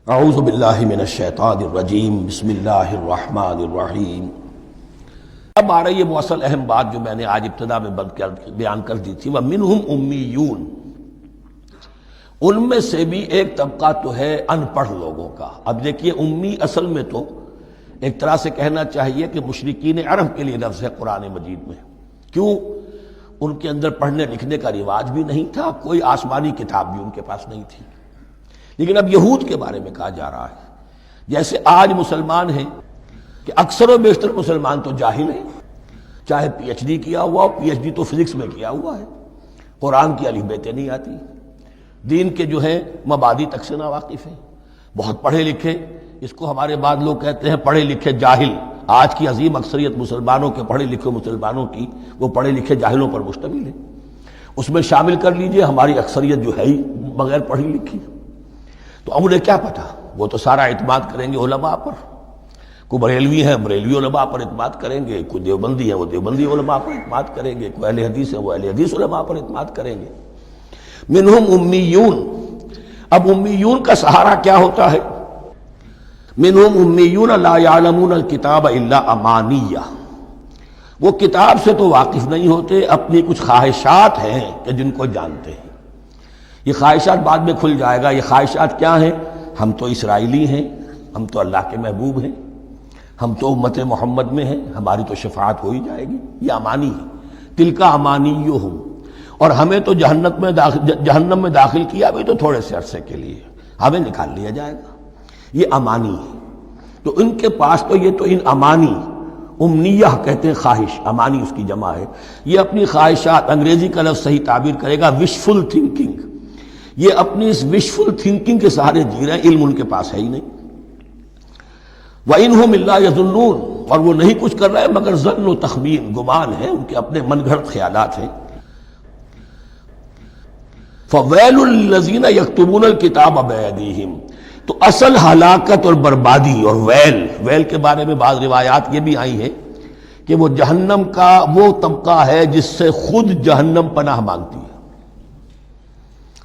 اعوذ باللہ من الشیطان الرجیم بسم اللہ الرحمن الرحیم۔ اب آ رہی ہے وہ اصل اہم بات جو میں نے آج ابتدا میں بیان کر دی تھی، وَمِنْهُمْ أُمِّيُّونَ، ان میں سے بھی ایک طبقہ تو ہے ان پڑھ لوگوں کا۔ اب دیکھیے امی اصل میں تو ایک طرح سے کہنا چاہیے کہ مشرکین عرب کے لیے لفظ ہے قرآن مجید میں۔ کیوں؟ ان کے اندر پڑھنے لکھنے کا رواج بھی نہیں تھا، کوئی آسمانی کتاب بھی ان کے پاس نہیں تھی۔ لیکن اب یہود کے بارے میں کہا جا رہا ہے، جیسے آج مسلمان ہیں کہ اکثر و بیشتر مسلمان تو جاہل ہیں، چاہے پی ایچ ڈی کیا ہوا ہو، پی ایچ ڈی تو فزکس میں کیا ہوا ہے، قرآن کی الف بیتیں نہیں آتی، دین کے جو ہیں مبادی تک سے ناواقف ہیں، بہت پڑھے لکھے، اس کو ہمارے بعد لوگ کہتے ہیں پڑھے لکھے جاہل۔ آج کی عظیم اکثریت مسلمانوں کے پڑھے لکھے مسلمانوں کی وہ پڑھے لکھے جاہلوں پر مشتمل ہے۔ اس میں شامل کر لیجئے ہماری اکثریت جو ہے ہی بغیر پڑھی لکھی، تو اب انہیں کیا پتا، وہ تو سارا اعتماد کریں گے علماء پر۔ کوئی بریلوی ہیں بریلوی علماء پر اعتماد کریں گے، کوئی دیوبندی ہیں وہ دیوبندی علماء پر اعتماد کریں گے، کوئی اہل حدیث ہیں وہ اہل حدیث علماء پر اعتماد کریں گے۔ منہم امیون، اب امیون کا سہارا کیا ہوتا ہے؟ منہم امیون لا یعلمون الکتاب الا امانیہ، وہ کتاب سے تو واقف نہیں ہوتے، اپنی کچھ خواہشات ہیں کہ جن کو جانتے ہیں۔ یہ خواہشات بعد میں کھل جائے گا۔ یہ خواہشات کیا ہیں؟ ہم تو اسرائیلی ہیں، ہم تو اللہ کے محبوب ہیں، ہم تو امت محمد میں ہیں، ہماری تو شفاعت ہو ہی جائے گی۔ یہ امانی ہے، تلک امانیہم، اور ہمیں تو جہنم میں داخل کیا بھی تو تھوڑے سے عرصے کے لیے، ہمیں نکال لیا جائے گا۔ یہ امانی ہے۔ تو ان کے پاس تو یہ تو ان امانی، امنیہ کہتے ہیں خواہش، امانی اس کی جمع ہے۔ یہ اپنی خواہشات، انگریزی کا لفظ صحیح تعبیر کرے گا وشفل تھنکنگ، یہ اپنی اس وشفل تھنکنگ کے سہارے جی رہے ہیں، علم ان کے پاس ہے ہی نہیں۔ وَإِنْهُمْ إِلَّا يَظُنُّونَ، اور وہ نہیں کچھ کر رہے مگر ظن و تخمین، گمان ہے، ان کے اپنے من گھڑت خیالات ہیں۔ فَوَيْلٌ لِّلَّذِينَ يَكْتُبُونَ الْكِتَابَ بِأَيْدِيهِمْ، تو اصل ہلاکت اور بربادی اور ویل کے بارے میں بعض روایات یہ بھی آئی ہیں کہ وہ جہنم کا وہ طبقہ ہے جس سے خود جہنم پناہ مانگتی ہے،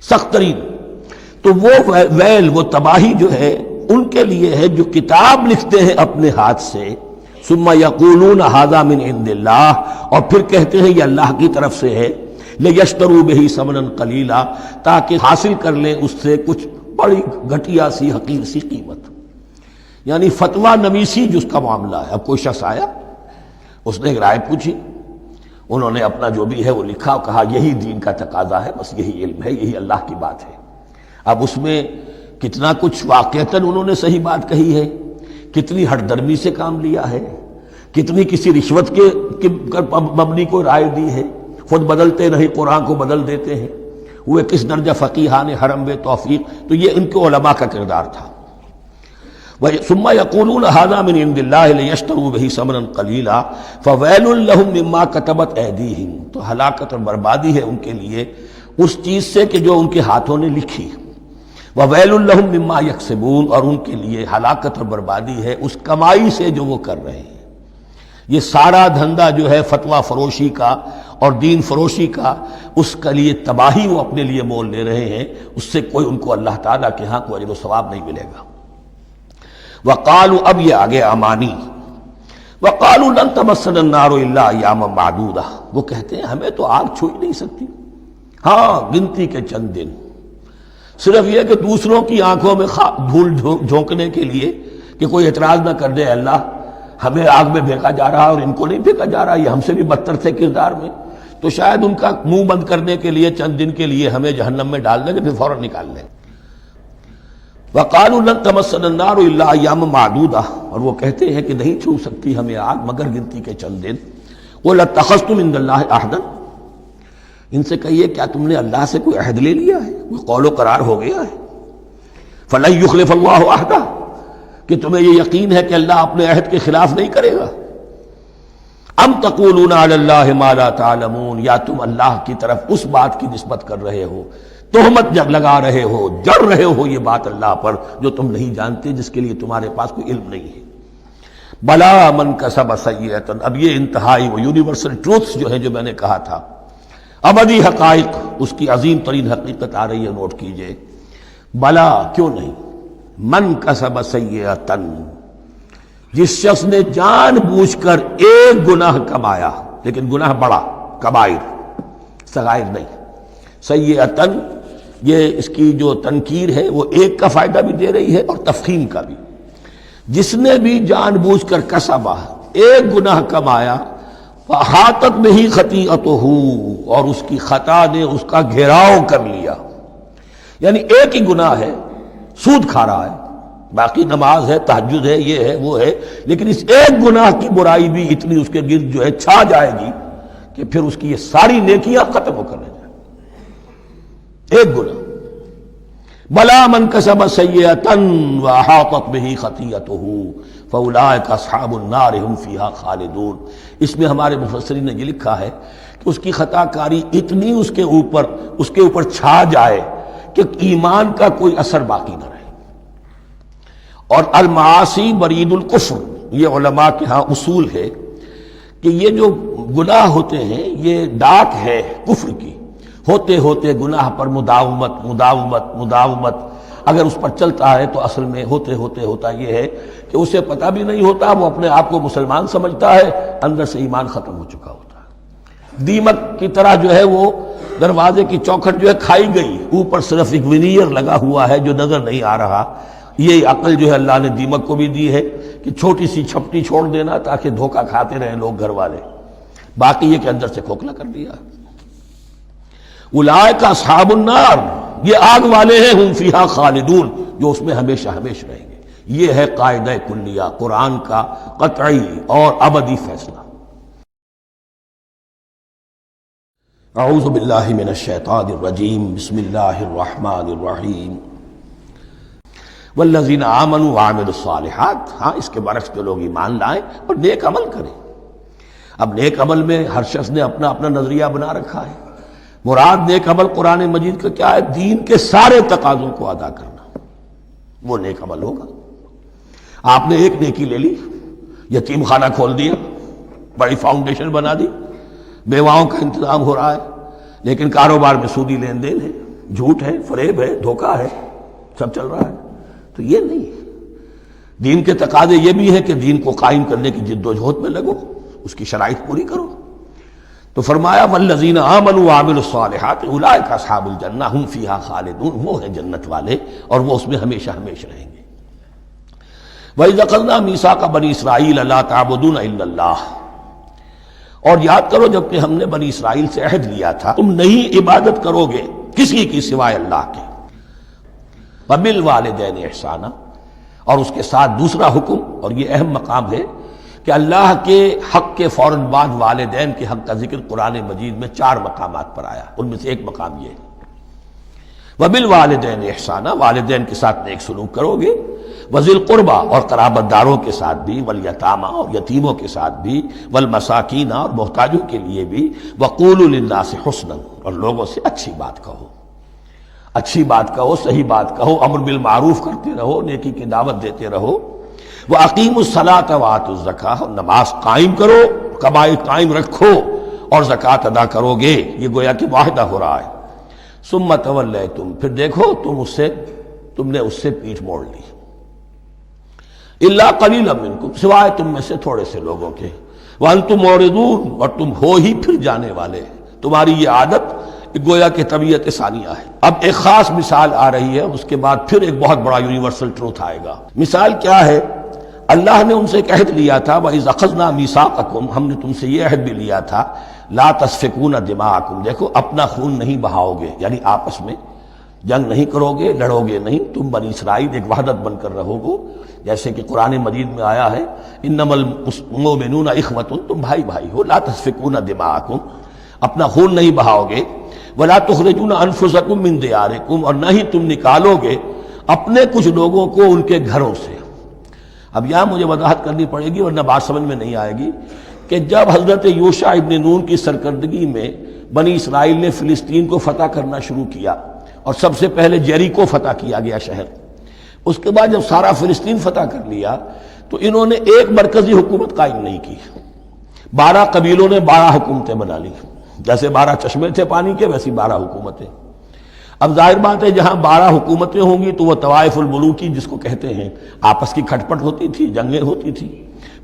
سخت ترین۔ تو وہ ویل، وہ تباہی جو ہے ان کے لیے ہے جو کتاب لکھتے ہیں اپنے ہاتھ سے، ثم یقولون ھذا من عند اللہ، اور پھر کہتے ہیں یہ اللہ کی طرف سے ہے، لیشتروا بہ ثمنا قلیلا، تاکہ حاصل کر لیں اس سے کچھ بڑی گھٹیا سی حقیر سی قیمت۔ یعنی فتویٰ نویسی جس کا معاملہ ہے۔ اب کوئی شخص آیا، اس نے ایک رائے پوچھی، انہوں نے اپنا جو بھی ہے وہ لکھا اور کہا یہی دین کا تقاضا ہے، بس یہی علم ہے، یہی اللہ کی بات ہے۔ اب اس میں کتنا کچھ واقعتاً انہوں نے صحیح بات کہی ہے، کتنی ہٹ درمی سے کام لیا ہے، کتنی کسی رشوت کے مبنی کو رائے دی ہے، خود بدلتے نہیں قرآن کو بدل دیتے ہیں، وہ کس درجہ فقیہان حرم بے توفیق۔ تو یہ ان کے علماء کا کردار تھا۔ ثم یقولون ھذا من عند اللہ لیشتروا بہ ثمنا قلیلا فویل لہم مما کتبت ایدیہم، تو ہلاکت اور بربادی ہے ان کے لیے اس چیز سے کہ جو ان کے ہاتھوں نے لکھی، وویل لہم مما یکسبون، اور ان کے لیے ہلاکت اور بربادی ہے اس کمائی سے جو وہ کر رہے ہیں۔ یہ سارا دھندا جو ہے فتویٰ فروشی کا اور دین فروشی کا، اس کے لیے تباہی وہ اپنے لیے مول لے رہے ہیں، اس سے کوئی ان کو اللہ تعالیٰ کے ہاں کوئی اجر و ثواب نہیں ملے گا۔ وقالوا، اب یہ آگے امانی، وقالوا لن تمسنا النار الا ایاما معدودہ، وہ کہتے ہیں ہمیں تو آگ چھو ہی نہیں سکتی، ہاں گنتی کے چند دن، صرف یہ کہ دوسروں کی آنکھوں میں دھول جھونکنے کے لیے کہ کوئی اعتراض نہ کر دے، اللہ ہمیں آگ میں پھینکا جا رہا اور ان کو نہیں پھینکا جا رہا، یہ ہم سے بھی بدتر تھے کردار میں، تو شاید ان کا منہ بند کرنے کے لیے چند دن کے لیے ہمیں جہنم میں ڈال دیں گے، پھر فوراً نکال لیں۔ وقالوا لن تمسنا النار الا ایاما معدودہ، اور وہ کہتے ہیں کہ نہیں چھو سکتی ہمیں آگ مگر گنتی کے چند دن۔ قل اتخذتم عند اللہ عہدا، ان سے کہیے کیا تم نے اللہ سے کوئی عہد لے لیا ہے، کوئی قول و قرار ہو گیا ہے؟ فلن یخلف اللہ عہدہ، کہ تمہیں یہ یقین ہے کہ اللہ اپنے عہد کے خلاف نہیں کرے گا؟ ام تقولون علی اللہ ما لا تعلمون، یا تم اللہ کی طرف اس بات کی نسبت کر رہے ہو، تہمت لگا رہے ہو، جڑ رہے ہو یہ بات اللہ پر جو تم نہیں جانتے، جس کے لیے تمہارے پاس کوئی علم نہیں ہے۔ بلا من کسب سیئۃ، اب یہ انتہائی وہ یونیورسل ٹروتھس جو ہے جو میں نے کہا تھا، ابدی حقائق، اس کی عظیم ترین حقیقت آ رہی ہے، نوٹ کیجئے۔ بلا، کیوں نہیں، من کسب سیئۃ، جس شخص نے جان بوجھ کر ایک گناہ کمایا، لیکن گناہ بڑا، کبائر، صغائر نہیں، سیئۃ یہ اس کی جو تنکیر ہے وہ ایک کا فائدہ بھی دے رہی ہے اور تفخیم کا بھی۔ جس نے بھی جان بوجھ کر کسبا، ایک گناہ کمایا، فاحاطت بہ خطیئتہ، اور اس کی خطا نے اس کا گھیراؤ کر لیا، یعنی ایک ہی گناہ ہے، سود کھا رہا ہے، باقی نماز ہے، تہجد ہے، یہ ہے وہ ہے، لیکن اس ایک گناہ کی برائی بھی اتنی اس کے گرد جو ہے چھا جائے گی کہ پھر اس کی یہ ساری نیکیاں ختم ہو کر رہ جائیں، ایک گناہ۔ بلا من کسب سیئۃ واحاطت بہ خطیئتہ فاولئک اصحاب النار هم فیہا خالدون۔ اس میں ہمارے مفسرین نے یہ لکھا ہے کہ اس کی خطا کاری اتنی اس کے اوپر چھا جائے کہ ایمان کا کوئی اثر باقی نہ رہے۔ اور المعاصی برید الکفر، یہ علماء کے ہاں اصول ہے کہ یہ جو گناہ ہوتے ہیں یہ ڈاک ہے کفر کی، ہوتے ہوتے گناہ پر مداومت اگر اس پر چلتا ہے تو اصل میں ہوتے ہوتے ہوتا یہ ہے کہ اسے پتہ بھی نہیں ہوتا، وہ اپنے آپ کو مسلمان سمجھتا ہے، اندر سے ایمان ختم ہو چکا ہوتا ہے۔ دیمک کی طرح جو ہے وہ دروازے کی چوکھٹ جو ہے کھائی گئی، اوپر صرف ایک ونیئر لگا ہوا ہے جو نظر نہیں آ رہا۔ یہ عقل جو ہے اللہ نے دیمک کو بھی دی ہے کہ چھوٹی سی چھپٹی چھوڑ دینا تاکہ دھوکہ کھاتے رہیں لوگ گھر والے، باقی یہ کہ اندر سے کھوکھلا کر دیا۔ اولئک اصحاب النار، یہ آگ والے ہیں، ہم فیہا خالدون، جو اس میں ہمیشہ ہمیشہ رہیں گے۔ یہ ہے قاعدہ کلیہ، قرآن کا قطعی اور ابدی فیصلہ۔ اعوذ باللہ من الشیطان الرجیم، بسم اللہ الرحمن الرحیم۔ والذین آمنوا وعملوا الصالحات، ہاں اس کے برعکس جو لوگ ایمان لائیں اور نیک عمل کریں۔ اب نیک عمل میں ہر شخص نے اپنا اپنا نظریہ بنا رکھا ہے۔ مراد نیک عمل قرآن مجید کا کیا ہے؟ دین کے سارے تقاضوں کو ادا کرنا، وہ نیک عمل ہوگا۔ آپ نے ایک نیکی لے لی، یتیم خانہ کھول دیا، بڑی فاؤنڈیشن بنا دی، بیواؤں کا انتظام ہو رہا ہے، لیکن کاروبار میں سودی لین دین ہے، جھوٹ ہے، فریب ہے، دھوکہ ہے، سب چل رہا ہے، تو یہ نہیں۔ دین کے تقاضے یہ بھی ہے کہ دین کو قائم کرنے کی جد و جہد میں لگو، اس کی شرائط پوری کرو۔ تو فرمایا والذین آمنوا وعملوا الصالحات اولئک اصحاب الجنہ ہم فیہا خالدون، وہ ہیں جنت والے اور وہ اس میں ہمیشہ ہمیشہ رہیں گے۔ وَإِذْ أَخَذْنَا مِيثَاقَ بَنِي إِسْرَائِيلَ لَا تَعْبُدُونَ إِلَّا اللَّهَ، اور یاد کرو جب کہ ہم نے بنی اسرائیل سے عہد لیا تھا تم نہیں عبادت کرو گے کسی کی سوائے اللہ کے۔ وَبِالْوَالِدَيْنِ إِحْسَانًا، اور اس کے ساتھ دوسرا حکم، اور یہ اہم مقام ہے کہ اللہ کے حق کے فوراً بعد والدین کے حق کا ذکر قرآن مجید میں 4 مقامات پر آیا، ان میں سے ایک مقام یہ ہے وَبِالْوَالِدَيْنِ إِحْسَانًا، والدین کے ساتھ نیک سلوک کرو گے، وَذِي الْقُرْبَى، اور قرابت داروں کے ساتھ بھی، وَالْيَتَامَى، اور یتیموں کے ساتھ بھی، وَالْمَسَاكِينَ، اور محتاجوں کے لیے بھی، وَقُولُوا لِلنَّاسِ حُسْنًا، اور لوگوں سے اچھی بات کہو، اچھی بات کہو، صحیح بات کہو، امر بالمعروف کرتے رہو، نیکی کی دعوت دیتے رہو۔ وَأَقِيمُوا الصَّلَاةَ وَآتُوا الزَّكَاةَ، اور نماز قائم کرو، قبائل قائم رکھو اور زکوٰۃ ادا کرو گے، یہ گویا کہ معاہدہ ہو رہا ہے۔ ثُمَّ تَوَلَّيْتُمْ، پھر دیکھو تم نے اس سے پیٹھ موڑ لی، إِلَّا قَلِيلًا مِّنكُمْ، سوائے تم میں سے تھوڑے سے لوگوں کے، وَأَنْتُمْ مُعْرِضُونَ، اور تم ہو ہی پھر جانے والے، تمہاری یہ عادت گویا کہ طبیعت ثانیہ ہے۔ اب ایک خاص مثال آ رہی ہے، اس کے بعد پھر ایک بہت بڑا یونیورسل ٹروتھ آئے گا۔ مثال کیا ہے؟ اللہ نے ان سے ایک عہد لیا تھا وَإِذْ أَخَذْنَا مِيثَاقَكُمْ، ہم نے تم سے یہ عہد بھی لیا تھا لَا تَسْفِكُونَ دِمَاءَكُمْ، دیکھو اپنا خون نہیں بہاؤ گے، یعنی آپس میں جنگ نہیں کرو گے، لڑو گے نہیں، تم بنی اسرائیل ایک وحدت بن کر رہو گے، جیسے کہ قرآن مجید میں آیا ہے إِنَّمَا الْمُؤْمِنُونَ إِخْوَةٌ، تم بھائی بھائی ہو، لَا تَسْفِكُونَ دِمَاءَكُمْ، اپنا خون نہیں بہاؤ گے، وَلَا تُخْرِجُونَ أَنفُسَكُم مِّن دِيَارِكُمْ، اور نہ ہی تم نکالو گے اپنے کچھ لوگوں کو ان کے گھروں سے۔ اب یہاں مجھے وضاحت کرنی پڑے گی ورنہ بات سمجھ میں نہیں آئے گی کہ جب حضرت یوشع ابن نون کی سرکردگی میں بنی اسرائیل نے فلسطین کو فتح کرنا شروع کیا، اور سب سے پہلے جیریکو فتح کیا گیا شہر، اس کے بعد جب سارا فلسطین فتح کر لیا تو انہوں نے ایک مرکزی حکومت قائم نہیں کی، 12 قبیلوں نے 12 حکومتیں بنا لی، جیسے 12 چشمے تھے پانی کے ویسی 12 حکومتیں۔ اب ظاہر بات ہے جہاں 12 حکومتیں ہوں گی تو وہ طوائف الملوکی جس کو کہتے ہیں، آپس کی کھٹ پٹ ہوتی تھی، جنگیں ہوتی تھی،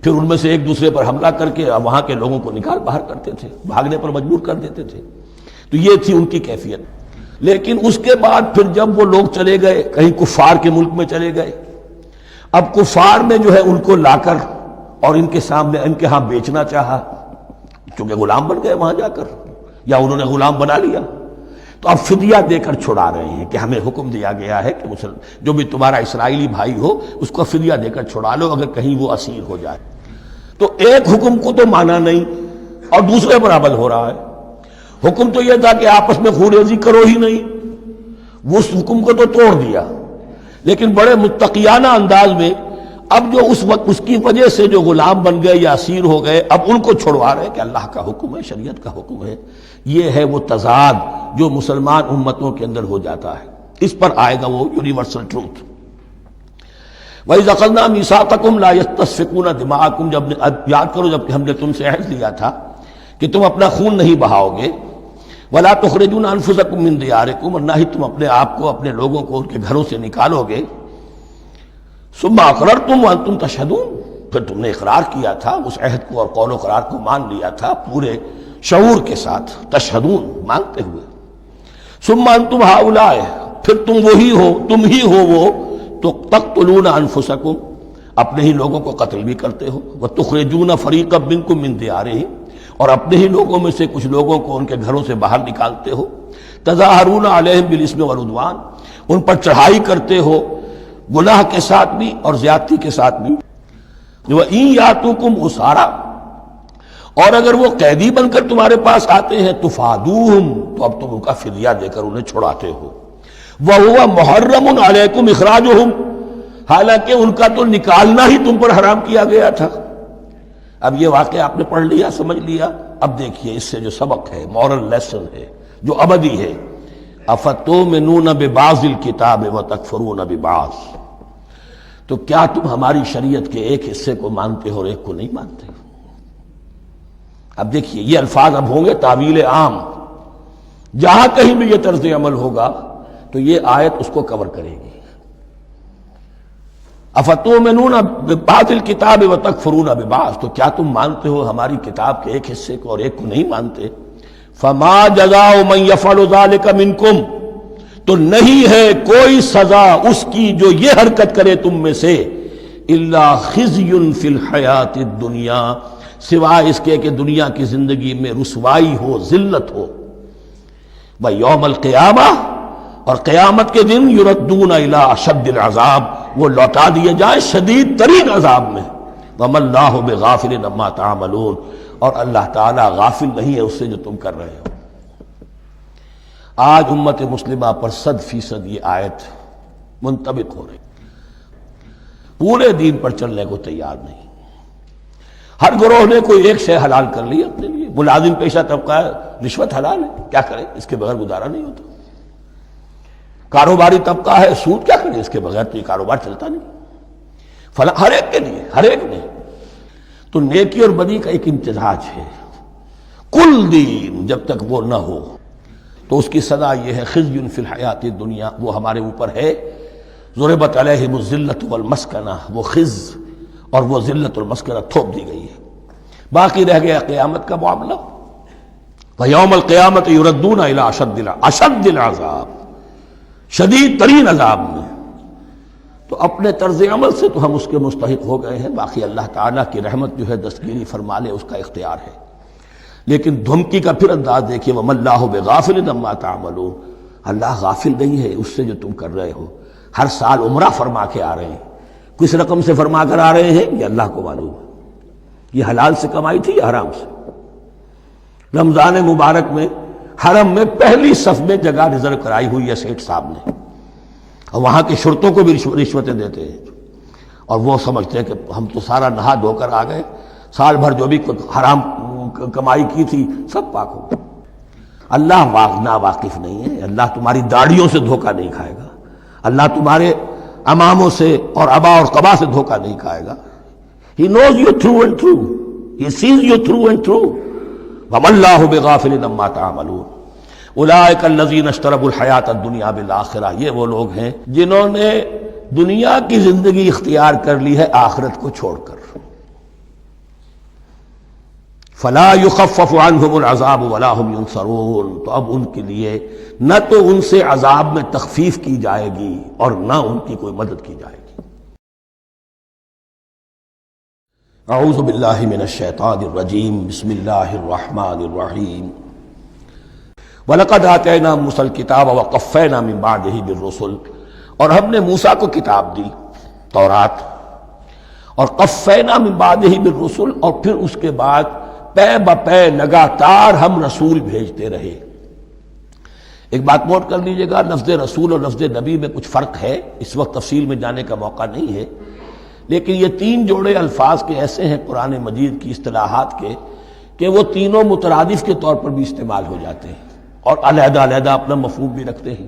پھر ان میں سے ایک دوسرے پر حملہ کر کے وہاں کے لوگوں کو نکال باہر کرتے تھے، بھاگنے پر مجبور کر دیتے تھے. تو یہ تھی ان کی کیفیت. لیکن اس کے بعد پھر جب وہ لوگ چلے گئے کہیں کفار کے ملک میں چلے گئے، اب کفار نے جو ہے ان کو لا کر اور ان کے سامنے ان کے ہاں بیچنا چاہا، چونکہ غلام بن گئے وہاں جا کر، یا انہوں نے غلام بنا لیا، تو اب فدیہ دے کر چھڑا رہے ہیں کہ ہمیں حکم دیا گیا ہے کہ جو بھی تمہارا اسرائیلی بھائی ہو اس کو فدیہ دے کر چھڑا لو اگر کہیں وہ اسیر ہو جائے. تو ایک حکم کو تو مانا نہیں اور دوسرے پر عمل ہو رہا ہے. حکم تو یہ تھا کہ آپس میں خون ریزی کرو ہی نہیں، وہ اس حکم کو تو توڑ دیا، لیکن بڑے متقیانہ انداز میں اب جو اس وقت اس کی وجہ سے جو غلام بن گئے یا اسیر ہو گئے اب ان کو چھڑوا رہے کہ اللہ کا حکم ہے، شریعت کا حکم ہے. یہ ہے وہ تضاد جو مسلمان امتوں کے اندر ہو جاتا ہے. اس پر آئے گا وہ یونیورسل ٹروتھ. وَإِذْ أَخَذْنَا مِيثَاقَكُمْ لَا يَسْتَسْفِكُونَ دِمَاءَكُمْ، جب یاد کرو جب کہ ہم نے تم سے عہد لیا تھا کہ تم اپنا خون نہیں بہاؤ گے، وَلَا تُخْرِجُونَ أَنفُسَكُم مِّن دِيَارِكُمْ، اور نہ ہی تم اپنے آپ کو اپنے لوگوں کو ان کے گھروں سے نکالو گے. ثُمَّ أَقْرَرْتُمْ وَأَنْتُمْ تَشْهَدُونَ، پھر تم نے اقرار کیا تھا، اس عہد کو اور قول و قرار کو مان لیا تھا پورے شعور کے ساتھ، تشہدون مانتے ہوئے. ثُمَّ أَنْتُمْ هَؤُلَاءِ، پھر تم وہی ہو، تم ہی ہو وہ تو تقتلون انفسکم، اپنے ہی لوگوں کو قتل بھی کرتے ہو، وتخرجون فریقا منکم من دیارہم، اور اپنے ہی لوگوں میں سے کچھ لوگوں کو ان کے گھروں سے باہر نکالتے ہو. تظاہرون علیہم بالاسم والعدوان، ان پر چڑھائی کرتے ہو گناہ کے ساتھ بھی اور زیادتی کے ساتھ بھی. وَإِن یاتوکم اسارا، اور اگر وہ قیدی بن کر تمہارے پاس آتے ہیں تفادوہم، تو اب تم ان کا فدیہ دے کر انہیں چھڑاتے ہو. وَهُوَ مُحَرَّمٌ عَلَيْكُمْ إِخْرَاجُهُمْ، حالانکہ ان کا تو نکالنا ہی تم پر حرام کیا گیا تھا. اب یہ واقعہ آپ نے پڑھ لیا، سمجھ لیا. اب دیکھیے اس سے جو سبق ہے، مورل لیسن ہے جو ابدی ہے. أَفَتُؤْمِنُونَ بِبَعْضِ الْكِتَابِ وَتَكْفُرُونَ بِبَعْضٍ، تو کیا تم ہماری شریعت کے ایک حصے کو مانتے ہو اور ایک کو نہیں مانتے؟ اب دیکھیے یہ الفاظ اب ہوں گے تعویل عام، جہاں کہیں بھی یہ طرز عمل ہوگا تو یہ آیت اس کو کور کرے گی. افتؤمنون ببعض الکتاب وتکفرون ببعض، تو کیا تم مانتے ہو ہماری کتاب کے ایک حصے کو اور ایک کو نہیں مانتے؟ فما جزاء من یفعل ذلک منکم، تو نہیں ہے کوئی سزا اس کی جو یہ حرکت کرے تم میں سے، الا خزی فی الحیات الدنیا، سوائے اس کے کہ دنیا کی زندگی میں رسوائی ہو، ذلت ہو. ویوم القیامہ، اور قیامت کے دن یردون الی اشد العذاب، وہ لوٹا دیے جائیں شدید ترین عذاب میں. وما اللہ بغافل عما تعملون، اور اللہ تعالیٰ غافل نہیں ہے اس سے جو تم کر رہے ہو. آج امت مسلمہ پر 100% یہ آیت منطبق ہو رہی، پورے دین پر چلنے کو تیار نہیں. ہر گروہ نے کوئی ایک شے حلال کر لی اپنے لیے. ملازم پیشہ طبقہ ہے، رشوت حلال ہے، کیا کرے، اس کے بغیر گزارا نہیں ہوتا. کاروباری طبقہ ہے، سود، کیا کرے، اس کے بغیر تو یہ کاروبار چلتا نہیں. فلاں ہر ایک کے لیے، ہر ایک نے. تو نیکی اور بدی کا ایک امتزاج ہے. کل دین جب تک وہ نہ ہو تو اس کی سزا یہ ہے خزی فی الحیات الدنیا، وہ ہمارے اوپر ہے. ضربت علیہم الذلۃ والمسکنہ، وہ خز اور وہ ذلت المسکنہ تھوپ دی گئی ہے. باقی رہ گیا قیامت کا معاملہ. ویوم القیامت یردون الی اشد العذاب، شدید ترین عذاب میں. تو اپنے طرز عمل سے تو ہم اس کے مستحق ہو گئے ہیں. باقی اللہ تعالیٰ کی رحمت جو ہے دستگیری فرما لے، اس کا اختیار ہے. لیکن دھمکی کا پھر انداز دیکھیے، وَمَا اللَّهُ بِغَافِلٍ عَمَّا تَعْمَلُونَ، اللہ غافل نہیں ہے اس سے جو تم کر رہے ہو. ہر سال عمرہ فرما کے آ رہے ہیں، کس رقم سے فرما کر آ رہے ہیں یہ اللہ کو معلوم ہے. یہ حلال سے کمائی تھی یا حرام سے؟ رمضان مبارک میں حرم میں پہلی صف میں جگہ ریزرو کرائی ہوئی ہے سیٹ صاحب نے، اور وہاں کے شرطوں کو بھی رشوتیں دیتے ہیں. اور وہ سمجھتے ہیں کہ ہم تو سارا نہا دھو کر آ گئے، سال بھر جو بھی حرام کمائی کی تھی سب پاک ہو. اللہ نا واقف نہیں ہے. اللہ تمہاری داڑھیوں سے دھوکہ نہیں کھائے گا، اللہ تمہارے اماموں سے اور ابا اور قبا سے دھوکہ نہیں کھائے گا. He knows you through and through. He sees you through and through. وَمَا اللَّهُ بِغَافِلٍ عَمَّا تَعْمَلُونَ. اولئک الذین اشتروا الحیات الدنیا بالآخرہ، یہ وہ لوگ ہیں جنہوں نے دنیا کی زندگی اختیار کر لی ہے آخرت کو چھوڑ کر۔ فلا یخفف عنہم العذاب ولا هم ینصرون، تو اب ان کے لیے نہ تو ان سے عذاب میں تخفیف کی جائے گی اور نہ ان کی کوئی مدد کی جائے گی۔ اعوذ باللہ من الشیطان الرجیم، بسم اللہ الرحمن الرحیم۔ وَلَقَدْ آتَيْنَا مُوسَى الْكِتَابَ وَقَفَّيْنَا مِن بَعْدِهِ بِالرُّسُلِ، اور ہم نے موسیٰ کو کتاب دی تورات، اور قفینا من بعدہ بالرسل، اور پھر اس کے بعد پے بپے لگاتار ہم رسول بھیجتے رہے۔ ایک بات نوٹ کر لیجئے گا، لفظ رسول اور لفظ نبی میں کچھ فرق ہے، اس وقت تفصیل میں جانے کا موقع نہیں ہے، لیکن یہ تین جوڑے الفاظ کے ایسے ہیں قرآن مجید کی اصطلاحات کے کہ وہ تینوں مترادف کے طور پر بھی استعمال ہو جاتے ہیں اور علیحدہ علیحدہ اپنا مفہوم بھی رکھتے ہیں۔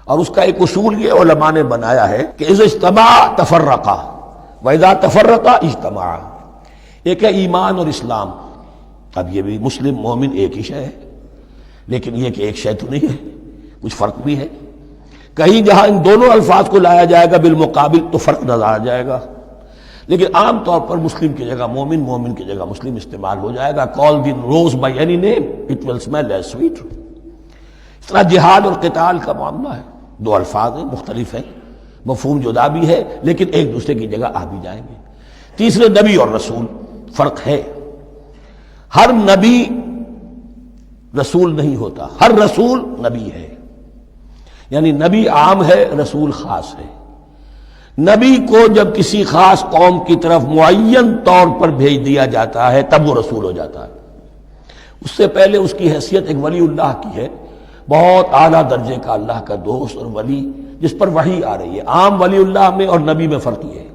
اور اس کا ایک اصول یہ علماء نے بنایا ہے کہ اذا اجتمع تفرقا واذا تفرقا اجتمع۔ ایک ہے ایمان اور اسلام، اب یہ بھی مسلم مومن ایک ہی شے ہے، لیکن یہ کہ ایک شے تو نہیں ہے، کچھ فرق بھی ہے۔ کہیں جہاں ان دونوں الفاظ کو لایا جائے گا بالمقابل تو فرق نظر آ جائے گا، لیکن عام طور پر مسلم کی جگہ مومن، مومن کی جگہ مسلم استعمال ہو جائے گا۔ call the rose by any name it will smell as sweet۔ اس طرح جہاد اور قتال کا معاملہ ہے، دو الفاظ ہیں، مختلف ہیں، مفہوم جدا بھی ہے لیکن ایک دوسرے کی جگہ آ بھی جائیں گے۔ تیسرے نبی اور رسول، فرق ہے، ہر نبی رسول نہیں ہوتا، ہر رسول نبی ہے، یعنی نبی عام ہے، رسول خاص ہے۔ نبی کو جب کسی خاص قوم کی طرف معین طور پر بھیج دیا جاتا ہے تب وہ رسول ہو جاتا ہے۔ اس سے پہلے اس کی حیثیت ایک ولی اللہ کی ہے، بہت اعلیٰ درجے کا اللہ کا دوست اور ولی جس پر وحی آ رہی ہے۔ عام ولی اللہ میں اور نبی میں فرق یہ ہے،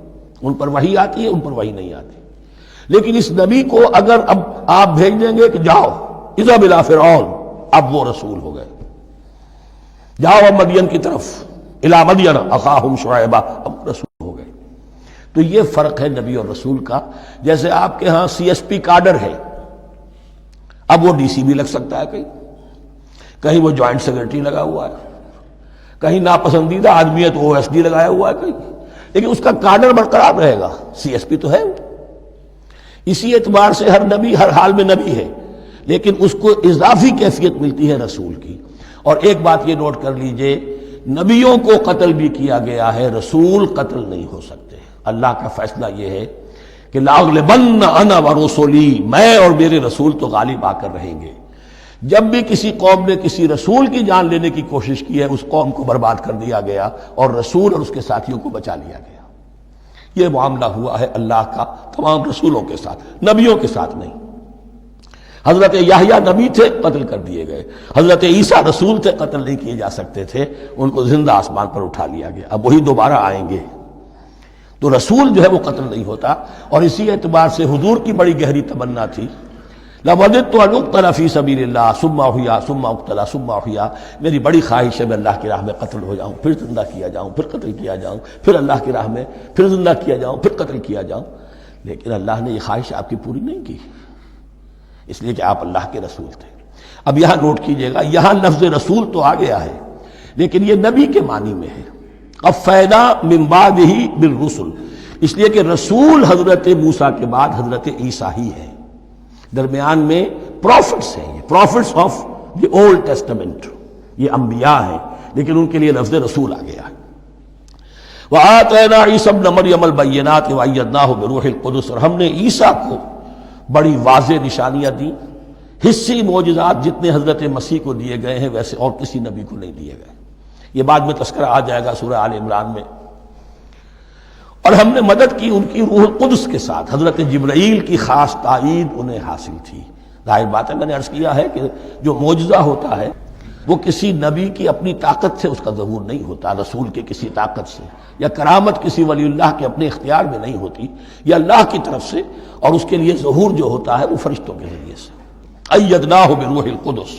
ان پر وحی آتی ہے، ان پر وحی نہیں آتی۔ لیکن اس نبی کو اگر اب آپ بھیج دیں گے کہ جاؤ اذهب الى فرعون، اب وہ رسول ہو گئے، جاؤ اب مدین کی طرف، الى مدین اخاہم شعیبا، اب رسول ہو گئے۔ تو یہ فرق ہے نبی اور رسول کا۔ جیسے آپ کے ہاں سی ایس پی کارڈر ہے، اب وہ ڈی سی بھی لگ سکتا ہے، کہیں وہ جوائنٹ سیکرٹری لگا ہوا ہے، کہیں ناپسندیدہ آدمی ہے تو او ایس ڈی لگایا ہوا ہے کہیں، لیکن اس کا کارڈر برقرار رہے گا، سی ایس پی تو ہے۔ اسی اعتبار سے ہر نبی ہر حال میں نبی ہے، لیکن اس کو اضافی کیفیت ملتی ہے رسول کی۔ اور ایک بات یہ نوٹ کر لیجئے، نبیوں کو قتل بھی کیا گیا ہے، رسول قتل نہیں ہو سکتے۔ اللہ کا فیصلہ یہ ہے کہ لاغلبن انا ورسلی، میں اور میرے رسول تو غالب آ کر رہیں گے۔ جب بھی کسی قوم نے کسی رسول کی جان لینے کی کوشش کی ہے، اس قوم کو برباد کر دیا گیا اور رسول اور اس کے ساتھیوں کو بچا لیا گیا۔ یہ معاملہ ہوا ہے اللہ کا تمام رسولوں کے ساتھ، نبیوں کے ساتھ نہیں۔ حضرت یحییٰ نبی تھے، قتل کر دیے گئے۔ حضرت عیسیٰ رسول تھے، قتل نہیں کیے جا سکتے تھے، ان کو زندہ آسمان پر اٹھا لیا گیا۔ اب وہی دوبارہ آئیں گے، تو رسول جو ہے وہ قتل نہیں ہوتا۔ اور اسی اعتبار سے حضور کی بڑی گہری تمنا تھی، لَوَدِدتُّ أَنْ أُقْتَلَ فِي سَبِيلِ اللَّهِ ثُمَّ أُحْيَا ثُمَّ أُقْتَلَ ثُمَّ أُحْيَا، میری بڑی خواہش ہے میں اللہ کی راہ میں قتل ہو جاؤں، پھر زندہ کیا جاؤں، پھر قتل کیا جاؤں، پھر اللہ کی راہ میں پھر زندہ کیا جاؤں، پھر قتل کیا جاؤں۔ لیکن اللہ نے یہ خواہش آپ کی پوری نہیں کی، اس لیے کہ آپ اللہ کے رسول تھے۔ اب یہاں نوٹ کیجئے گا، یہاں لفظ رسول تو آ گیا ہے لیکن یہ نبی کے معنی میں ہے۔ قفینا من بعدہ بالرسل، اس لیے کہ رسول حضرت موسیٰ کے بعد حضرت عیسیٰ ہی ہے، درمیان میں پروفٹس ہیں، یہ prophets of the Old Testament, یہ انبیاء ہیں، لیکن ان کے لیے لفظ رسول آ گیا ہے۔ وَآتَيْنَا عِيسَى ابْنَ مَرْيَمَ الْبَيِّنَاتِ وَأَيَّدْنَاهُ بِرُوحِ الْقُدُسِ، اور ہم نے عیسیٰ کو بڑی واضح نشانیاں دیں، حصی معجزات جتنے حضرت مسیح کو دیے گئے ہیں ویسے اور کسی نبی کو نہیں دیے گئے۔ یہ بعد میں تذکرہ آ جائے گا سورہ آل عمران میں۔ اور ہم نے مدد کی ان کی روح القدس کے ساتھ، حضرت جبرائیل کی خاص تائید انہیں حاصل تھی۔ ظاہر بات ہے، میں نے عرض کیا ہے کہ جو معجزہ ہوتا ہے وہ کسی نبی کی اپنی طاقت سے اس کا ظہور نہیں ہوتا، رسول کے کسی طاقت سے، یا کرامت کسی ولی اللہ کے اپنے اختیار میں نہیں ہوتی، یا اللہ کی طرف سے، اور اس کے لیے ظہور جو ہوتا ہے وہ فرشتوں کے ذریعے سے۔ ایدناہ بروح القدس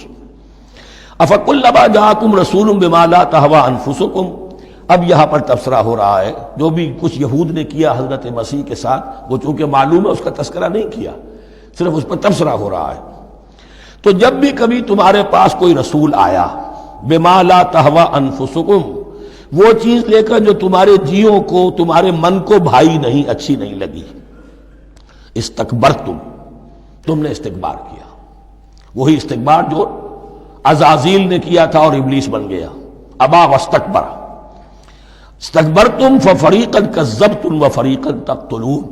افکلما جاءکم رسول بما لا تہوی انفسکم، اب یہاں پر تبصرہ ہو رہا ہے، جو بھی کچھ یہود نے کیا حضرت مسیح کے ساتھ وہ چونکہ معلوم ہے اس کا تذکرہ نہیں کیا، صرف اس پر تبصرہ ہو رہا ہے۔ تو جب بھی کبھی تمہارے پاس کوئی رسول آیا بما لا تہوی انفسکم، وہ چیز لے کر جو تمہارے جیوں کو، تمہارے من کو بھائی نہیں، اچھی نہیں لگی، استکبرتم، تم نے استکبار کیا، وہی استکبار جو عزازیل نے کیا تھا اور ابلیس بن گیا، ابا واستکبر، استکبرتم ففریقا کذبتم وفریقا تقتلون،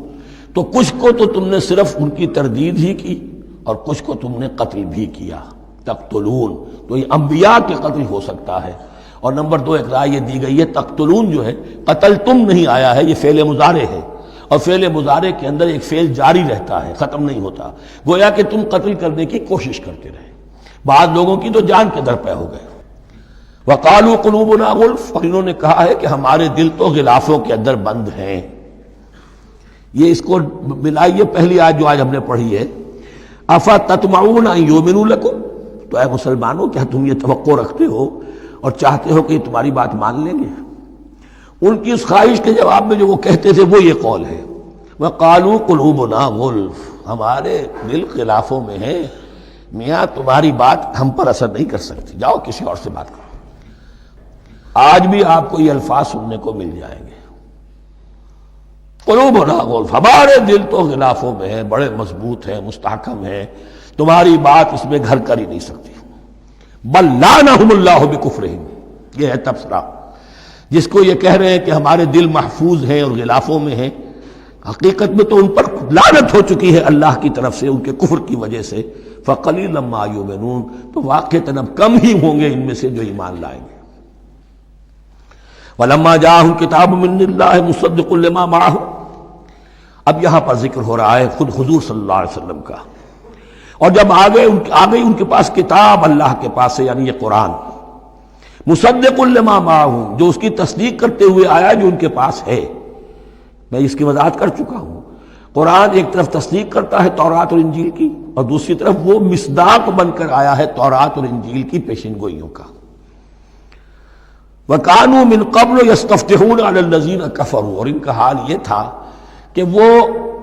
تو کچھ کو تو تم نے صرف ان کی تردید ہی کی اور کچھ کو تم نے قتل بھی کیا، تقتلون، تو یہ انبیاء کے قتل ہو سکتا ہے۔ اور نمبر دو ایک رائے یہ دی گئی ہے تقتلون جو ہے قتل تم نہیں آیا ہے، یہ فعل مضارع ہے، اور فعل مضارع کے اندر ایک فعل جاری رہتا ہے، ختم نہیں ہوتا، گویا کہ تم قتل کرنے کی کوشش کرتے رہے۔ بعض لوگوں کی تو جان کے در پہ ہو گئے۔ وقالوا قلوبنا غلف، اور انہوں نے کہا ہے کہ ہمارے دل تو غلافوں کے اندر بند ہیں۔ یہ اس کو ملائیے پہلی آیت جو آج ہم نے پڑھی ہے، افتطمعون ان یؤمنوا لکم، تو اے مسلمانوں کیا تم یہ توقع رکھتے ہو اور چاہتے ہو کہ یہ تمہاری بات مان لیں گے؟ ان کی اس خواہش کے جواب میں جو وہ کہتے تھے وہ یہ قول ہے، وقالوا قلوبنا غلف، ہمارے دل غلافوں میں ہیں، میاں تمہاری بات ہم پر اثر نہیں کر سکتی، جاؤ کسی اور سے بات کرو۔ آج بھی آپ کو یہ الفاظ سننے کو مل جائیں گے، قلوبنا غلف، ہمارے دل تو غلافوں میں ہیں، بڑے مضبوط ہیں، مستحکم ہیں، تمہاری بات اس میں گھر کر ہی نہیں سکتی۔ بل لعنہم اللہ بکفرہم، یہ ہے تبصرہ، جس کو یہ کہہ رہے ہیں کہ ہمارے دل محفوظ ہیں اور غلافوں میں ہیں، حقیقت میں تو ان پر لعنت ہو چکی ہے اللہ کی طرف سے ان کے کفر کی وجہ سے۔ فقلیلا ما یؤمنون، تو واقعتاً اب کم ہی ہوں گے ان میں سے جو ایمان لائیں گے۔ وَلَمَّا جَاءَهُمْ كِتَابٌ مِّنْ اللَّهِ مُصَدِّقٌ لِّمَا مَعَهُمْ، اب یہاں پر ذکر ہو رہا ہے خود حضور صلی اللہ علیہ وسلم کا، اور جب آ گئی ان کے پاس کتاب اللہ کے پاس سے، یعنی یہ قرآن، مصدق لما معہم، جو اس کی تصدیق کرتے ہوئے آیا جو ان کے پاس ہے۔ میں اس کی وضاحت کر چکا ہوں، قرآن ایک طرف تصدیق کرتا ہے تورات اور انجیل کی، اور دوسری طرف وہ مصداق بن کر آیا ہے تورات اور انجیل کی پیشن گوئیوں کا۔ وَكَانُوا مِن قَبْلُ يَسْتَفْتِحُونَ عَلَى الَّذِينَ كَفَرُوا، اور ان کا حال یہ تھا کہ وہ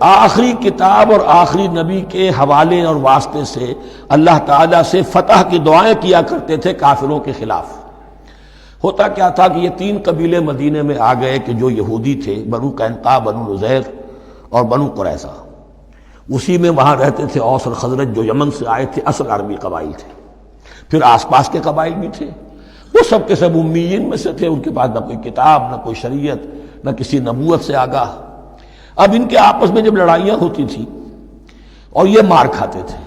آخری کتاب اور آخری نبی کے حوالے اور واسطے سے اللہ تعالیٰ سے فتح کی دعائیں کیا کرتے تھے کافروں کے خلاف۔ ہوتا کیا تھا کہ یہ تین قبیلے مدینے میں آ گئے کہ جو یہودی تھے، بنو قینقاع، بنو نذیر اور بنو قریظہ، اسی میں وہاں رہتے تھے اوس اور خزرج جو یمن سے آئے تھے، اصل عربی قبائل تھے، پھر آس پاس کے قبائل بھی تھے، وہ سب کے سب امیین میں سے تھے، ان کے پاس نہ کوئی کتاب، نہ کوئی شریعت، نہ کسی نبوت سے آگاہ۔ اب ان کے آپس میں جب لڑائیاں ہوتی تھیں اور یہ مار کھاتے تھے،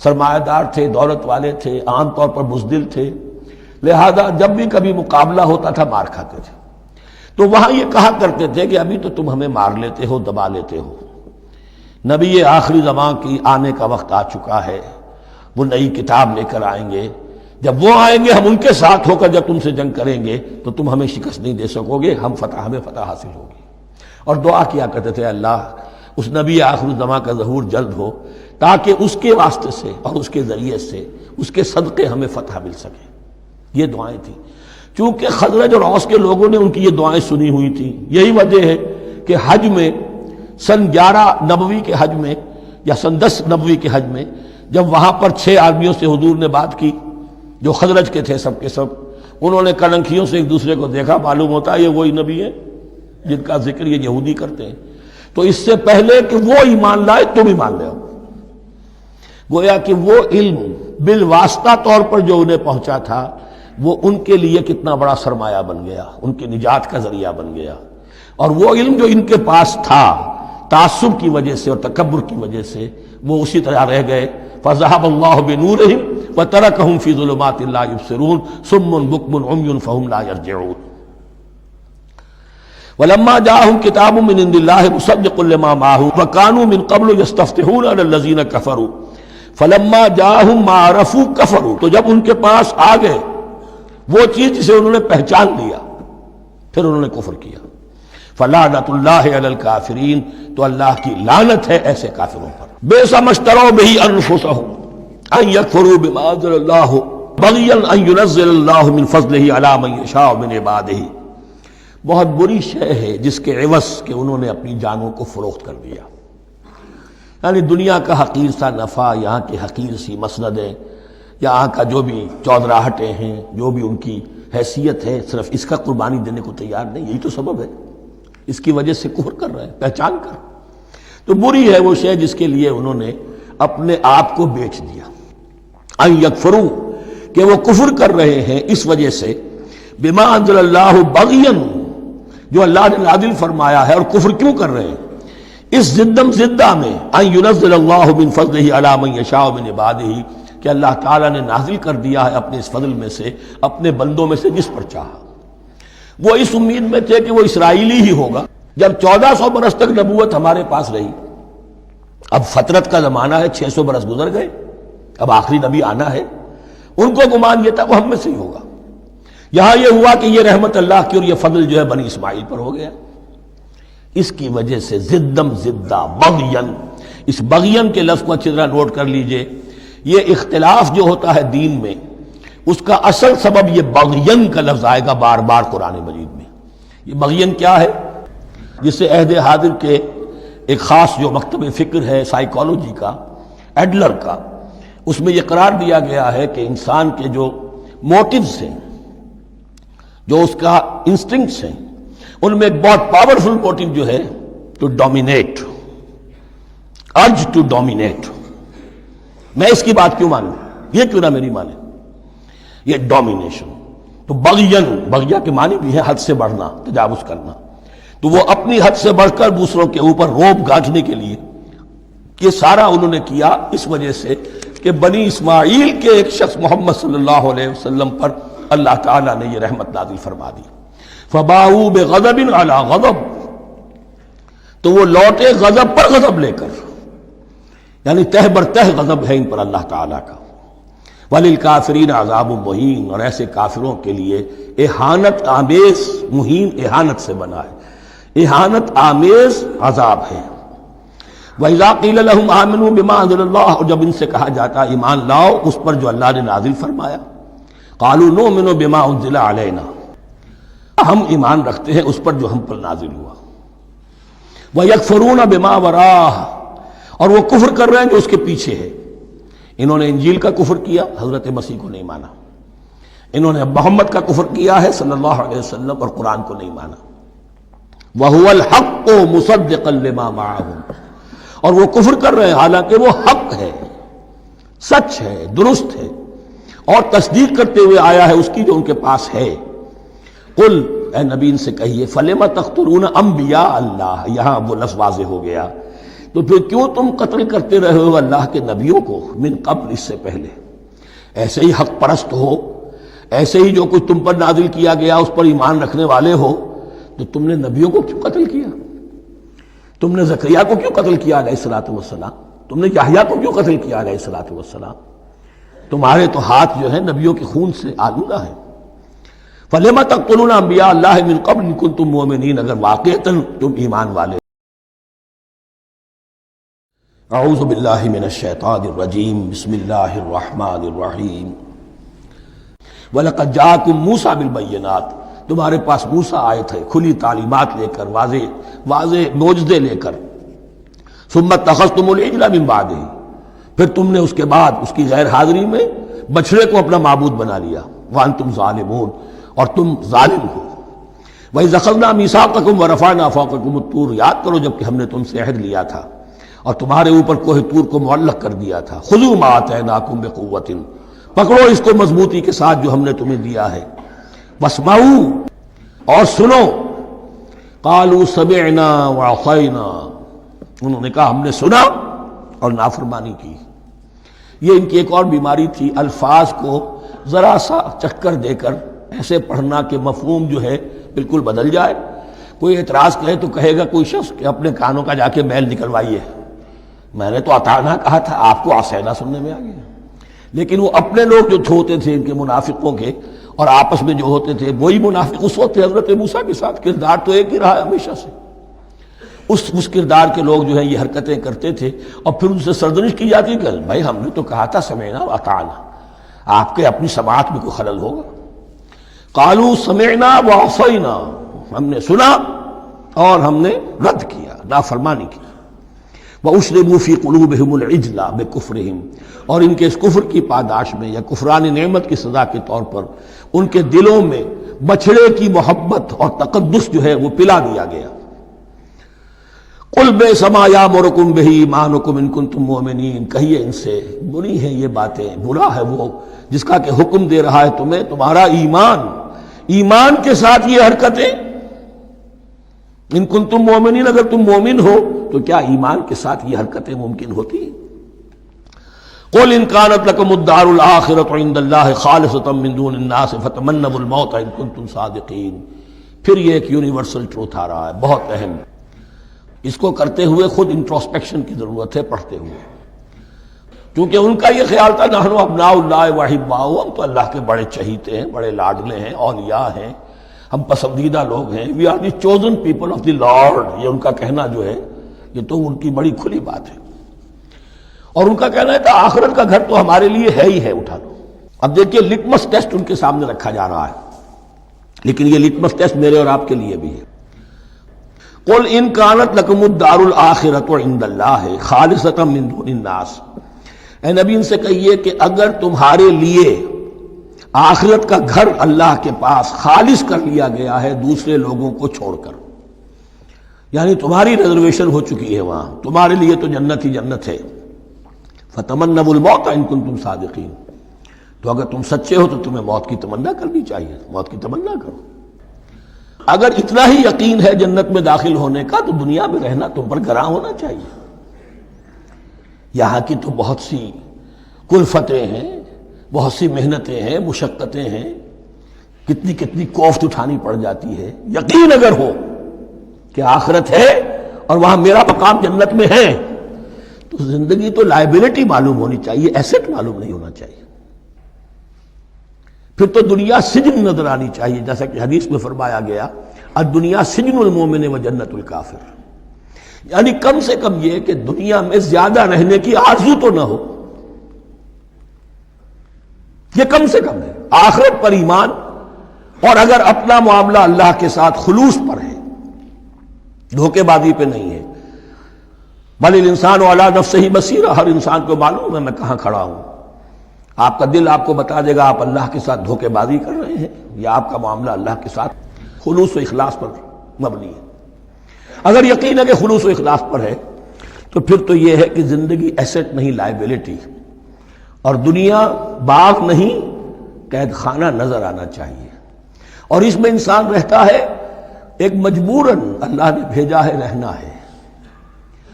سرمایہ دار تھے، دولت والے تھے، عام طور پر بزدل تھے، لہذا جب بھی کبھی مقابلہ ہوتا تھا مار کھاتے تھے۔ تو وہاں یہ کہا کرتے تھے کہ ابھی تو تم ہمیں مار لیتے ہو، دبا لیتے ہو، نبی آخری زمان کی آنے کا وقت آ چکا ہے، وہ نئی کتاب لے کر آئیں گے، جب وہ آئیں گے ہم ان کے ساتھ ہو کر جب تم سے جنگ کریں گے تو تم ہمیں شکست نہیں دے سکو گے، ہمیں فتح حاصل ہوگی۔ اور دعا کیا کرتے تھے اللہ اس نبی آخر زمان کا ظہور جلد ہو تاکہ اس کے واسطے سے اور اس کے ذریعے سے اس کے صدقے ہمیں فتح مل سکے۔ یہ دعائیں تھیں، چونکہ خزرج اور اوس کے لوگوں نے ان کی یہ دعائیں سنی ہوئی تھیں۔ یہی وجہ ہے کہ حج میں سن 11 نبوی کے حج میں یا سن 10 نبوی کے حج میں جب وہاں پر 6 آدمیوں سے حضور نے بات کی جو خزرج کے تھے، سب کے سب انہوں نے کلنکھیوں سے ایک دوسرے کو دیکھا، معلوم ہوتا ہے یہ وہی نبی ہے جن کا ذکر یہ یہودی کرتے ہیں، تو اس سے پہلے کہ وہ ایمان لائے تم ایمان لے آؤ۔ گویا کہ وہ علم بالواسطہ طور پر جو انہیں پہنچا تھا وہ ان کے لیے کتنا بڑا سرمایہ بن گیا، ان کی نجات کا ذریعہ بن گیا، اور وہ علم جو ان کے پاس تھا تعصب کی وجہ سے اور تکبر کی وجہ سے وہ اسی طرح رہ گئے۔ فَذَهَبَ اللَّهُ بِنُورِهِمْ وَتَرَكَهُمْ فِي ظُلُمَاتٍ لَا يُبْصِرُونَ صُمٌّ بُكْمٌ عُمْيٌ فَهُمْ لَا يَرْجِعُونَ۔ وَلَمَّا جَاءَهُمْ كِتَابٌ مِّنْ عِندِ اللَّهِ مُصَدِّقٌ لِّمَا مَعَهُمْ وَكَانُوا مِن قَبْلُ يَسْتَفْتِحُونَ عَلَى الَّذِينَ كَفَرُوا فَلَمَّا جَاءَهُم مَّا عَرَفُوا كَفَرُوا، تو جب ان کے پاس آ گئے وہ چیز جسے انہوں نے پہچان لیا پھر انہوں نے کفر کیا۔ فَلَعْنَةُ اللَّهِ عَلَى الْكَافِرِينَ، تو اللہ کی لعنت ہے ایسے کافروں پر۔ بِئْسَ مَا اشْتَرَوْا بِهِ أَنفُسَهُمْ أَن يَكْفُرُوا بِمَا أَنزَلَ اللَّهُ بَغْيًا أَن يُنَزِّلَ اللَّهُ مِن فَضْلِهِ عَلَى مَن يَشَاءُ مِنْ عِبَادِهِ، بہت بری شے ہے جس کے عوض کہ انہوں نے اپنی جانوں کو فروخت کر دیا۔ یعنی دنیا کا حقیر سا نفع، یہاں کی حقیر سی مسندیں، یہاں کا جو بھی چودراہٹیں ہیں، جو بھی ان کی حیثیت ہے، صرف اس کا قربانی دینے کو تیار نہیں. یہی تو سبب ہے، اس کی وجہ سے کفر کر رہے ہیں پہچان کر. تو بری ہے وہ شے جس کے لیے انہوں نے اپنے آپ کو بیچ دیا. ان یکفروا، کہ وہ کفر کر رہے ہیں اس وجہ سے، بما انزل اللہ بغیا، جو اللہ نے نازل فرمایا ہے. اور کفر کیوں کر رہے ہیں؟ اس زدم زدہ میں، ان ینزل اللہ من فضلہ علی من یشاء من عبادہ، کہ اللہ تعالیٰ نے نازل کر دیا ہے اپنے اس فضل میں سے اپنے بندوں میں سے جس پر چاہا. وہ اس امید میں تھے کہ وہ اسرائیلی ہی ہوگا. جب 1400 برس تک نبوت ہمارے پاس رہی، اب فترت کا زمانہ ہے، 600 برس گزر گئے، اب آخری نبی آنا ہے. ان کو گمان یہ تھا وہ ہم میں سے ہی ہوگا. یہاں یہ ہوا کہ یہ رحمت اللہ کی اور یہ فضل جو ہے بنی اسماعیل پر ہو گیا. اس کی وجہ سے زدم زدہ بغین، اس بغین کے لفظ کو اچھی طرح نوٹ کر لیجئے. یہ اختلاف جو ہوتا ہے دین میں، اس کا اصل سبب یہ بغین کا لفظ آئے گا بار بار قرآن مجید میں. یہ بغین کیا ہے؟ جسے عہد حاضر کے ایک خاص جو مکتب فکر ہے سائیکالوجی کا، ایڈلر کا، اس میں یہ قرار دیا گیا ہے کہ انسان کے جو موٹیوز ہیں، جو اس کا انسٹنکٹس ہیں، ان میں ایک بہت پاورفل موٹیو جو ہے to dominate, urge to dominate. میں اس کی بات کیوں مانوں، یہ کیوں نہ میری مانے، یہ ڈومینیشن. تو بغین، بغیا کے معنی بھی ہے حد سے بڑھنا، تجاوز کرنا. تو وہ اپنی حد سے بڑھ کر دوسروں کے اوپر روب گانٹھنے کے لیے یہ سارا انہوں نے کیا، اس وجہ سے کہ بنی اسماعیل کے ایک شخص محمد صلی اللہ علیہ وسلم پر اللہ تعالیٰ نے یہ رحمت نازل فرما دی. فباؤوا بغضب علی غضب، تو وہ لوٹے غضب پر غضب لے کر، یعنی تہ بر تہ غضب ہے ان پر اللہ تعالیٰ کا. وللکافرین عذاب مہین، اور ایسے کافروں کے لیے اہانت آمیز، مہین اہانت سے بنا ہے، اہانت آمیز عذاب ہے. وَإِذَا قِيلَ لَهُمْ آمِنُوا بِمَا أَنزَلَ اللَّهُ، اور جب ان سے کہا جاتا ایمان لاؤ اس پر جو اللہ نے نازل فرمایا، قَالُوا نُؤْمِنُ بِمَا أُنزِلَ عَلَيْنَا، ہم ایمان رکھتے ہیں اس پر جو ہم پر نازل ہوا. وَيَكْفُرُونَ بِمَا وَرَاهُ، اور وہ کفر کر رہے ہیں جو اس کے پیچھے ہے. انہوں نے انجیل کا کفر کیا، حضرت مسیح کو نہیں مانا. انہوں نے محمد کا کفر کیا ہے صلی اللہ علیہ وسلم، اور قرآن کو نہیں مانا. وَهُوَ الْحَقُّ مُصَدِّقًا لِمَا مَعَهُمْ، اور وہ کفر کر رہے ہیں حالانکہ وہ حق ہے، سچ ہے، درست ہے، اور تصدیق کرتے ہوئے آیا ہے اس کی جو ان کے پاس ہے. قل، اے نبی ان سے کہیے، فَلِمَ تَقْتُلُونَ أَنبِيَاءَ اللَّهِ، یہاں وہ لفظ واضح ہو گیا. تو پھر کیوں تم قتل کرتے رہے ہو اللہ کے نبیوں کو، من قبل، اس سے پہلے. ایسے ہی حق پرست ہو، ایسے ہی جو کچھ تم پر نازل کیا گیا اس پر ایمان رکھنے والے ہو، تو تم نے نبیوں کو کیوں قتل کیا؟ تم نے زکریا کو کیوں قتل کیا علیہ الصلوۃ والسلام؟ تم نے یحییٰ کو کیوں قتل کیا علیہ الصلوۃ والسلام؟ تمہارے تو ہاتھ جو ہے نبیوں کے خون سے آلودہ ہیں. فَلِمَ تَقْتُلُونَ أَنبِيَاءَ اللَّهِ مِن قَبْلِ إِن كُنتُم مُؤْمِنِينَ، اگر واقعتاً تم ایمان والے. اعوذ باللہ من الشیطان الرجیم، بسم اللہ الرحمن الرحیم. وَلَقَدْ جَاءَكُم مُوسَىٰ بِالْبَيِّنَاتِ، تمہارے پاس موسیٰ آئے تھے کھلی تعلیمات لے کر، واضح معجزے لے کر. ثُمَّ اتَّخَذْتُمُ الْعِجْلَ مِن بَعْدِهِ، پھر تم نے اس کے بعد اس کی غیر حاضری میں بچھڑے کو اپنا معبود بنا لیا. وَأَنْتُمْ ظَالِمُونَ، اور تم ظالم ہو. وَإِذْ أَخَذْنَا مِيثَاقَكُمْ وَرَفَعْنَا فَوْقَكُمُ الطُّورَ، یاد کرو جب کہ ہم نے تم سے عہد لیا تھا اور تمہارے اوپر کوہ طور کو معلق کر دیا تھا. خُذُوا مَا آتَيْنَاكُمْ بِقُوَّةٍ، پکڑو اس کو مضبوطی کے ساتھ جو ہم نے تمہیں دیا ہے. وَاسْمَعُوا، اور سنو. قَالُوا سَمِعْنَا وَعَصَيْنَا، انہوں نے کہا ہم نے سنا اور نافرمانی کی. یہ ان کی ایک اور بیماری تھی، الفاظ کو ذرا سا چکر دے کر ایسے پڑھنا کہ مفہوم جو ہے بالکل بدل جائے. کوئی اعتراض کرے تو کہے گا کوئی شخص کہ اپنے کانوں کا جا کے میل نکلوائیے، میں نے تو اطعنا کہا تھا، آپ کو عصینا سننے میں آ گیا. لیکن وہ اپنے لوگ جو ہوتے تھے ان کے منافقوں کے، اور آپس میں جو ہوتے تھے وہی منافق اس وقت تھے حضرت موسیٰ کے ساتھ. کردار تو ایک ہی رہا ہے ہمیشہ سے. اس کردار کے لوگ جو ہیں یہ حرکتیں کرتے تھے، اور پھر ان سے سرزنش کی جاتی کہ بھائی ہم نے تو کہا تھا سمعنا واطعنا، آپ کے اپنی سماعت میں کوئی خلل ہوگا. قالوا سمعنا وعصینا، ہم نے سنا اور ہم نے رد کیا، نافرمانی کی. وَأُشْرِبُوا فِي قُلُوبِهِمُ الْعِجْلَ بِكُفْرِهِمْ، اور ان کے اس کفر کی پاداش میں یا کفران نعمت کی سزا کے طور پر ان کے دلوں میں بچھڑے کی محبت اور تقدس جو ہے وہ پلا دیا گیا۔ قُلْ بِئْسَ مَا يَأْمُرُكُمْ بِهِ إِيمَانُكُمْ إِن كُنتُم مُؤْمِنِينَ، کہیے ان سے بری ہیں یہ باتیں، برا ہے وہ جس کا کہ حکم دے رہا ہے تمہیں تمہارا ایمان کے ساتھ یہ حرکتیں، ان کنتم مومنین، اگر تم مومن ہو تو کیا ایمان کے ساتھ یہ حرکتیں ممکن ہوتی ہیں؟ قل ان كانت لكم الدار الآخرة عند الله خالصة من دون الناس فتمنوا الموت ان كنتم صادقین۔ پھر یہ ایک یونیورسل ٹروتھ آ رہا ہے، بہت اہم، اس کو کرتے ہوئے خود انٹروسپیکشن کی ضرورت ہے پڑھتے ہوئے، کیونکہ ان کا یہ خیال تھا نحن ابناء اللہ واحباؤہ، ہم تو اللہ کے بڑے چہیتے ہیں، بڑے لاڈلے ہیں، اولیاء ہیں، ہم پسندیدہ لوگ ہیں، we are the chosen people of the Lord, یہ ان کا کہنا جو ہے یہ تو ان کی بڑی کھلی بات ہے، اور ان کا کہنا ہے کہ آخرت کا گھر تو ہمارے لیے ہے ہی ہے، اٹھا لو۔ اب دیکھیے لٹمس ٹیسٹ ان کے سامنے رکھا جا رہا ہے، لیکن یہ لٹمس ٹیسٹ میرے اور آپ کے لیے بھی ہے۔ قل ان كانت لكم الدار الآخرة عند الله خالصة من دون الناس، اے نبی ان سے کہیے کہ اگر تمہارے لیے آخرت کا گھر اللہ کے پاس خالص کر لیا گیا ہے دوسرے لوگوں کو چھوڑ کر، یعنی تمہاری ریزرویشن ہو چکی ہے وہاں، تمہارے لیے تو جنت ہی جنت ہے، فتمنوا الموت ان کنتم صادقین، تو اگر تم سچے ہو تو تمہیں موت کی تمنا کرنی چاہیے، موت کی تمنا کرو۔ اگر اتنا ہی یقین ہے جنت میں داخل ہونے کا تو دنیا میں رہنا تم پر گراں ہونا چاہیے۔ یہاں کی تو بہت سی کلفتیں ہیں، بہت سی محنتیں ہیں، مشقتیں ہیں، کتنی کتنی کوفت اٹھانی پڑ جاتی ہے۔ یقین اگر ہو کہ آخرت ہے اور وہاں میرا مقام جنت میں ہے تو زندگی تو لائبلٹی معلوم ہونی چاہیے، ایسٹ معلوم نہیں ہونا چاہیے۔ پھر تو دنیا سجن نظر آنی چاہیے، جیسا کہ حدیث میں فرمایا گیا الدنیا سجن المومن و جنت الکافر، یعنی کم سے کم یہ کہ دنیا میں زیادہ رہنے کی آرزو تو نہ ہو، یہ کم سے کم ہے۔ آخرت پر ایمان، اور اگر اپنا معاملہ اللہ کے ساتھ خلوص پر ہے، دھوکے بازی پہ نہیں ہے، بل الانسان علی نفسہ بصیرہ، ہر انسان کو معلوم ہے میں کہاں کھڑا ہوں، آپ کا دل آپ کو بتا دے گا آپ اللہ کے ساتھ دھوکے بازی کر رہے ہیں یا آپ کا معاملہ اللہ کے ساتھ خلوص و اخلاص پر مبنی ہے۔ اگر یقین ہے کہ خلوص و اخلاص پر ہے تو پھر تو یہ ہے کہ زندگی ایسٹ نہیں لائبلٹی، اور دنیا باغ نہیں قید خانہ نظر آنا چاہیے، اور اس میں انسان رہتا ہے ایک مجبوراً، اللہ نے بھیجا ہے رہنا ہے،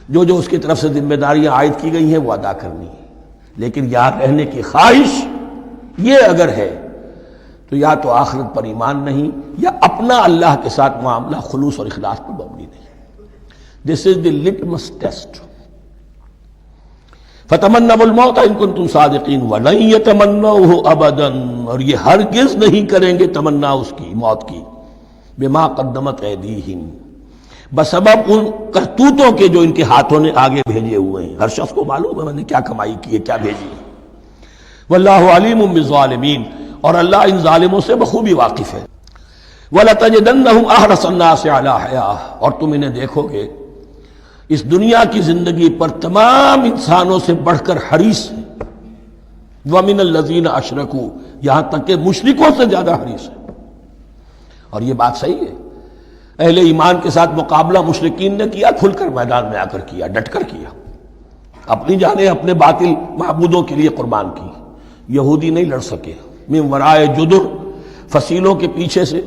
جو جو اس کی طرف سے ذمہ داریاں عائد کی گئی ہیں وہ ادا کرنی ہے، لیکن یہاں رہنے کی خواہش یہ اگر ہے تو یا تو آخرت پر ایمان نہیں یا اپنا اللہ کے ساتھ معاملہ خلوص اور اخلاص پر مبنی نہیں۔ دس از دی لٹمس ٹیسٹ۔ فتمنوا الموت ان کنتم صادقین ولن یتمنوہ ابدا، اور یہ ہرگز نہیں کریں گے تمنا اس کی، موت کی، بما قدمت ایدیہم، بسبب ان کرتوتوں کے جو ان کے ہاتھوں نے آگے بھیجے ہوئے ہیں۔ ہر شخص کو معلوم ہے میں نے کیا کمائی کی ہے، کیا بھیجی ہے۔ واللہ علیم بالظالمین، اور اللہ ان ظالموں سے بخوبی واقف ہے۔ وَلَتَجِدَنَّهُمْ أَحْرَصَ النَّاسِ عَلَىٰ حَيَاةٍ، اور تم انہیں دیکھو گے اس دنیا کی زندگی پر تمام انسانوں سے بڑھ کر حریص ہیں، وَمِنَ الَّذِينَ أَشْرَكُوا، یہاں تک کہ مشرکوں سے زیادہ حریص ہیں۔ اور یہ بات صحیح ہے، اہل ایمان کے ساتھ مقابلہ مشرکین نے کیا، کھل کر میدان میں آ کر کیا، ڈٹ کر کیا، اپنی جانیں اپنے باطل معبودوں کے لیے قربان کی۔ یہودی نہیں لڑ سکے، من ورائے جدر، فصیلوں کے پیچھے سے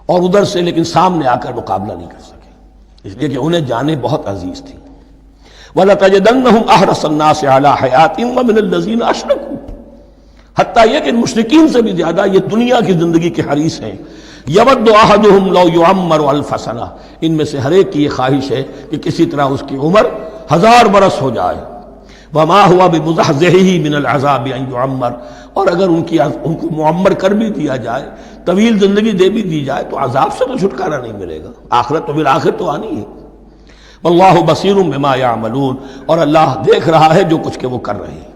اور ادھر سے، لیکن سامنے آ کر مقابلہ نہیں کر سکے، اس لیے کہ انہیں جانیں بہت عزیز تھیں۔ وَلَتَجِدَنَّهُمْ أَحْرَصَ النَّاسِ عَلَىٰ حَيَاةٍ وَمِنَ الَّذِينَ أَشْرَكُوا، حتیٰ یہ کہ مشرکین سے بھی زیادہ یہ دنیا کی زندگی کے حریص ہیں۔ یود احدہم لو یعمر الف سنہ، ان میں سے ہر ایک کی یہ خواہش ہے کہ کسی طرح اس کی عمر 1000 برس ہو جائے۔ وما ہوا بمزحزحہ من العذاب ان یعمر، اور اگر ان کو معمر کر بھی دیا جائے، طویل زندگی دے بھی دی جائے تو عذاب سے تو چھٹکارا نہیں ملے گا، آخرت تو بالآخر تو آنی ہے۔ واللہ بصیر بما یعملون، اور اللہ دیکھ رہا ہے جو کچھ کہ وہ کر رہے ہیں۔